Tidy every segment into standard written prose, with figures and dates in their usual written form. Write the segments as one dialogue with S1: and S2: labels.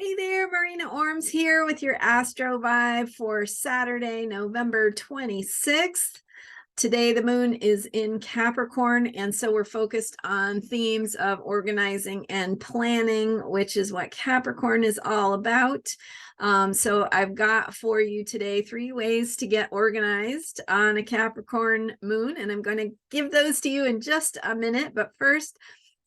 S1: Hey there, Marina Ormes here with your Astro Vibe for Saturday, November 26th. Today, the moon is in Capricorn, and so we're focused on themes of organizing and planning, which is what Capricorn is all about. So I've got for you today 3 ways to get organized on a Capricorn moon, and I'm going to give those to you in just a minute. But first,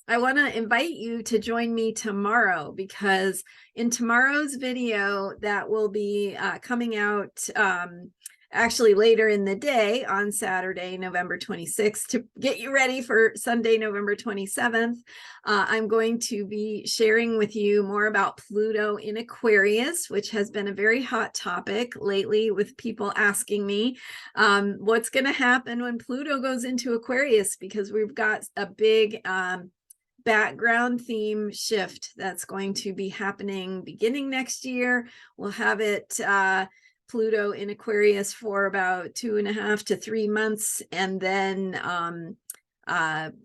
S1: I want to invite you to join me tomorrow, because in tomorrow's video that will be coming out actually later in the day on Saturday, November 26th, to get you ready for Sunday, November 27th, I'm going to be sharing with you more about Pluto in Aquarius, which has been a very hot topic lately with people asking me what's going to happen when Pluto goes into Aquarius, because we've got a big background theme shift that's going to be happening beginning next year. We'll have it Pluto in Aquarius for about 2.5 to 3 months, and then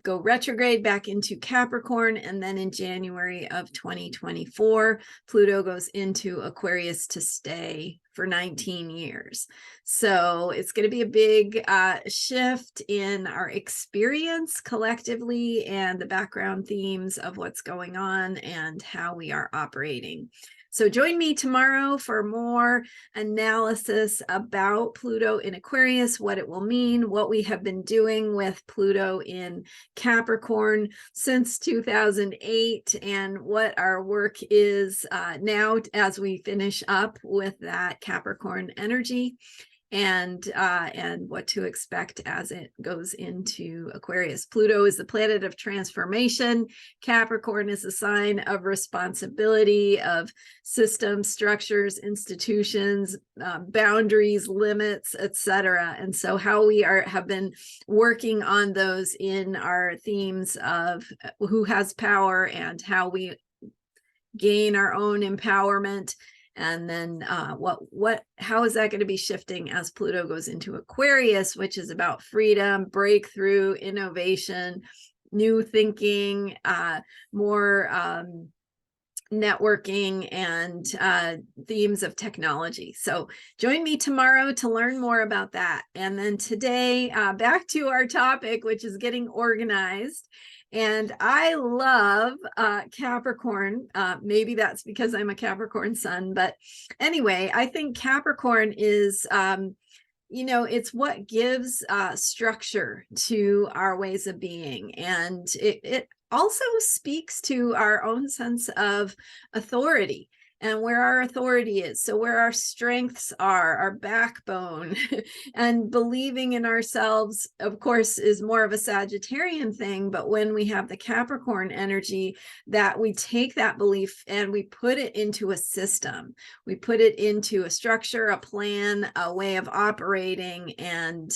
S1: go retrograde back into Capricorn. And then in January of 2024, Pluto goes into Aquarius to stay for 19 years. So it's going to be a big shift in our experience collectively and the background themes of what's going on and how we are operating. So join me tomorrow for more analysis about Pluto in Aquarius, what it will mean, what we have been doing with Pluto in Capricorn since 2008, and what our work is now as we finish up with that Capricorn energy, and what to expect as it goes into Aquarius. Pluto is the planet of transformation. Capricorn is a sign of responsibility, of systems, structures, institutions, boundaries, limits, etc. And so how we have been working on those in our themes of who has power and how we gain our own empowerment. And then how is that going to be shifting as Pluto goes into Aquarius, which is about freedom, breakthrough, innovation, new thinking, more networking, and themes of technology. So join me tomorrow to learn more about that. And then today, back to our topic, which is getting organized. And I love Capricorn. Maybe that's because I'm a Capricorn sun. But anyway, I think Capricorn is, it's what gives structure to our ways of being. And it also speaks to our own sense of authority and where our authority is. So where our strengths are, our backbone, and believing in ourselves, of course, is more of a Sagittarian thing. But when we have the Capricorn energy, that we take that belief and we put it into a system, we put it into a structure, a plan, a way of operating. And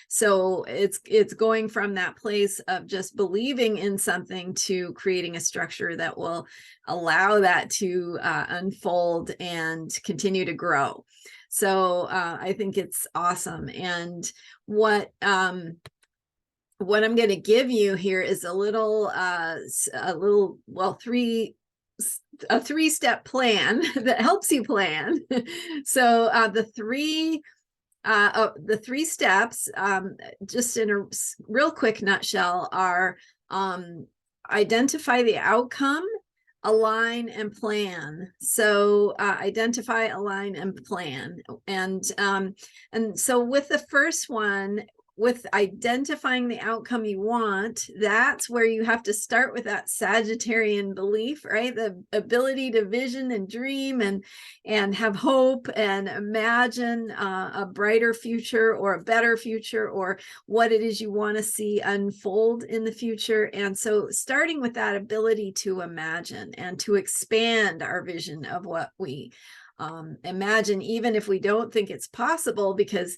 S1: so it's going from that place of just believing in something to creating a structure that will allow that to unfold and continue to grow. So I think it's awesome. And what I'm going to give you here is a three-step plan that helps you plan. So the three steps, just in a real quick nutshell, are identify the outcome, align, and plan. So identify, align, and plan. And so with the first one, with identifying the outcome you want, that's where you have to start with that Sagittarian belief, right? The ability to vision and dream and have hope and imagine a brighter future or a better future, or what it is you want to see unfold in the future. And so starting with that ability to imagine and to expand our vision of what we imagine, even if we don't think it's possible, because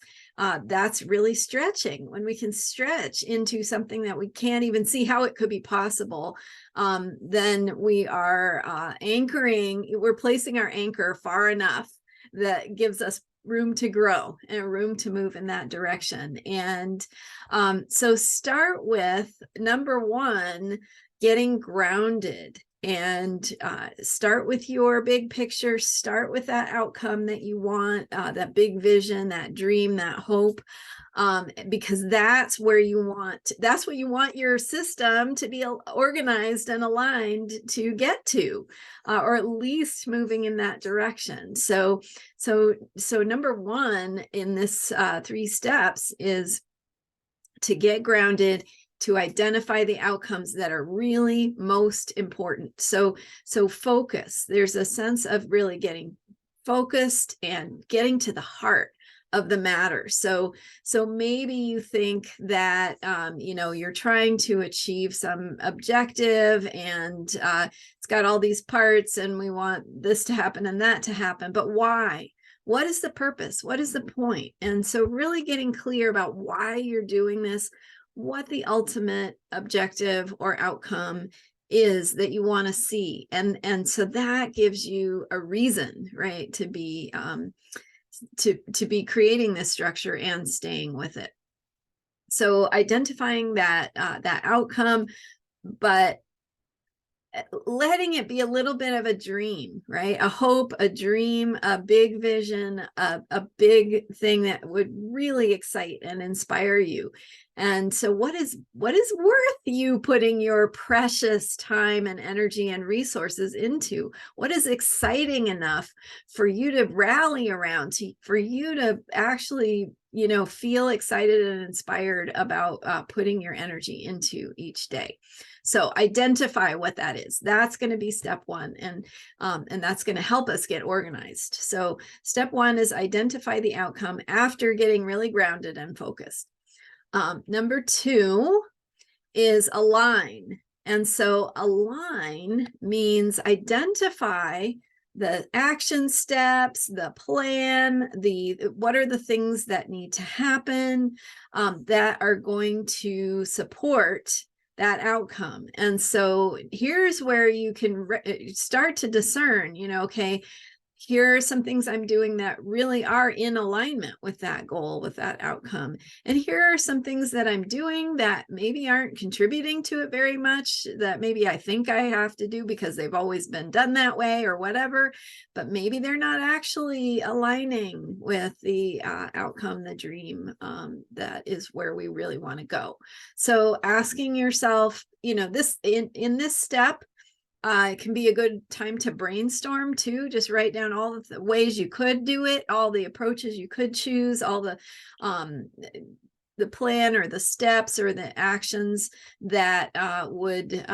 S1: that's really stretching. When we can stretch into something that we can't even see how it could be possible, then we are we're placing our anchor far enough that gives us room to grow and room to move in that direction. And so start with number one, getting grounded. and start with your big picture, start with that outcome that you want, that big vision, that dream, that hope, because that's what you want your system to be organized and aligned to get to, or at least moving in that direction. So number one in this 3 steps is to get grounded, to identify the outcomes that are really most important. So focus. There's a sense of really getting focused and getting to the heart of the matter. So maybe you think that you're trying to achieve some objective, and it's got all these parts, and we want this to happen and that to happen, but why? What is the purpose? What is the point? And so really getting clear about why you're doing this, what the ultimate objective or outcome is that you want to see. And so that gives you a reason, right, to be creating this structure and staying with it. So identifying that outcome, but letting it be a little bit of a dream, right? A hope, a dream, a big vision, a big thing that would really excite and inspire you. And so what is worth you putting your precious time and energy and resources into? What is exciting enough for you to rally around, for you to actually, feel excited and inspired about putting your energy into each day? So identify what that is. That's going to be step 1. And that's going to help us get organized. So step 1 is identify the outcome after getting really grounded and focused. Number 2 is align. And so align means identify the action steps, the plan, what are the things that need to happen that are going to support that outcome. And so here's where you can start to discern, okay, here are some things I'm doing that really are in alignment with that goal, with that outcome. And here are some things that I'm doing that maybe aren't contributing to it very much, that maybe I think I have to do because they've always been done that way or whatever, but maybe they're not actually aligning with the outcome, the dream, that is where we really want to go. So asking yourself, this in this step, it can be a good time to brainstorm too. Just write down all the ways you could do it, all the approaches you could choose, all the plan or the steps or the actions that would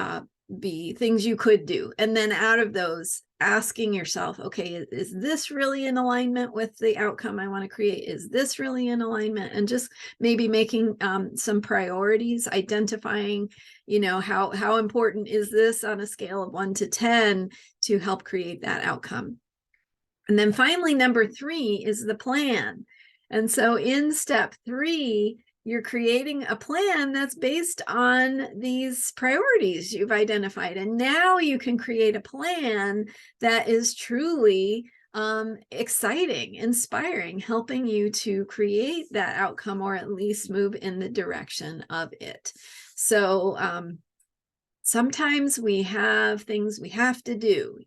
S1: be things you could do. And then out of those, asking yourself, okay, is this really in alignment with the outcome I want to create? Is this really in alignment? And just maybe making some priorities, identifying, how important is this on a scale of 1 to 10 to help create that outcome. And then finally, number 3 is the plan. And so in step 3, you're creating a plan that's based on these priorities you've identified. And now you can create a plan that is truly exciting, inspiring, helping you to create that outcome, or at least move in the direction of it. So sometimes we have things we have to do,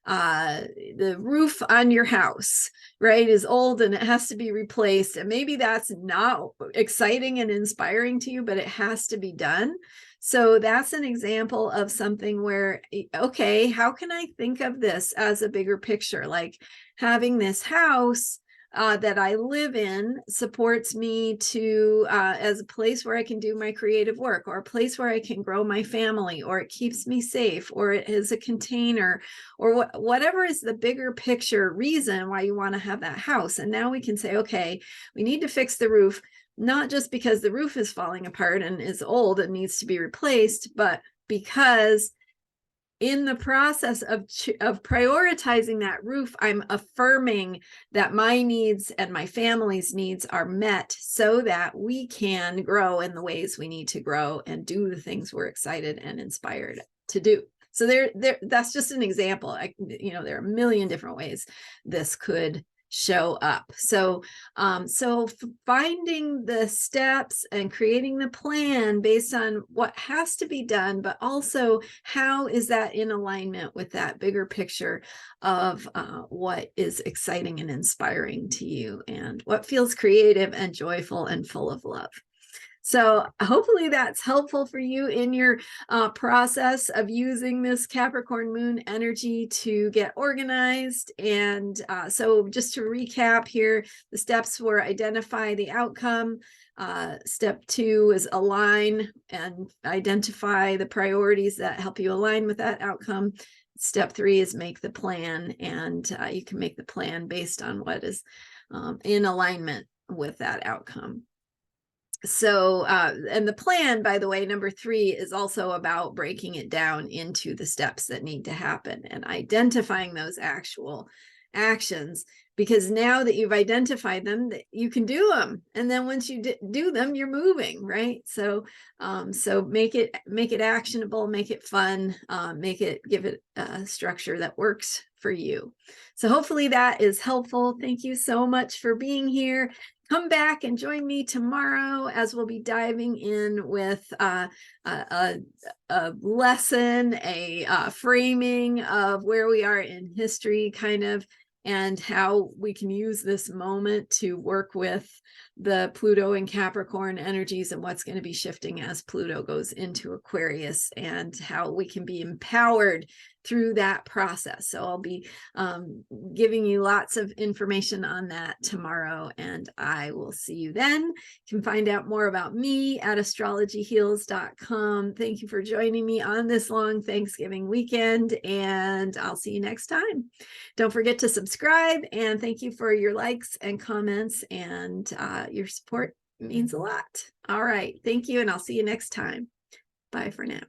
S1: the roof on your house, right, is old and it has to be replaced. And maybe that's not exciting and inspiring to you, but it has to be done. So that's an example of something where, okay, how can I think of this as a bigger picture? Like having this house that I live in supports me to as a place where I can do my creative work, or a place where I can grow my family, or it keeps me safe, or it is a container, or whatever is the bigger picture reason why you want to have that house. And now we can say, okay, we need to fix the roof, not just because the roof is falling apart and is old and needs to be replaced, but because in the process of prioritizing that roof, I'm affirming that my needs and my family's needs are met so that we can grow in the ways we need to grow and do the things we're excited and inspired to do. So that's just an example. There are a million different ways this could show up. So finding the steps and creating the plan based on what has to be done, but also how is that in alignment with that bigger picture of what is exciting and inspiring to you, and what feels creative and joyful and full of love. So hopefully that's helpful for you in your process of using this Capricorn moon energy to get organized. And so just to recap here, the steps were identify the outcome. Step 2 is align and identify the priorities that help you align with that outcome. Step 3 is make the plan, and you can make the plan based on what is in alignment with that outcome. So, and the plan, by the way, number 3 is also about breaking it down into the steps that need to happen and identifying those actual actions, because now that you've identified them, you can do them. And then once you do them, you're moving, right? So, so make it actionable, make it fun, give it a structure that works for you. So hopefully that is helpful. Thank you so much for being here. Come back and join me tomorrow as we'll be diving in with a lesson, a framing of where we are in history, kind of, and how we can use this moment to work with the Pluto and Capricorn energies and what's going to be shifting as Pluto goes into Aquarius, and how we can be empowered through that process. So I'll be giving you lots of information on that tomorrow, and I will see you then. You can find out more about me at astrologyheals.com. Thank you for joining me on this long Thanksgiving weekend, and I'll see you next time. Don't forget to subscribe, and thank you for your likes and comments, and your support means a lot. All right. Thank you, and I'll see you next time. Bye for now.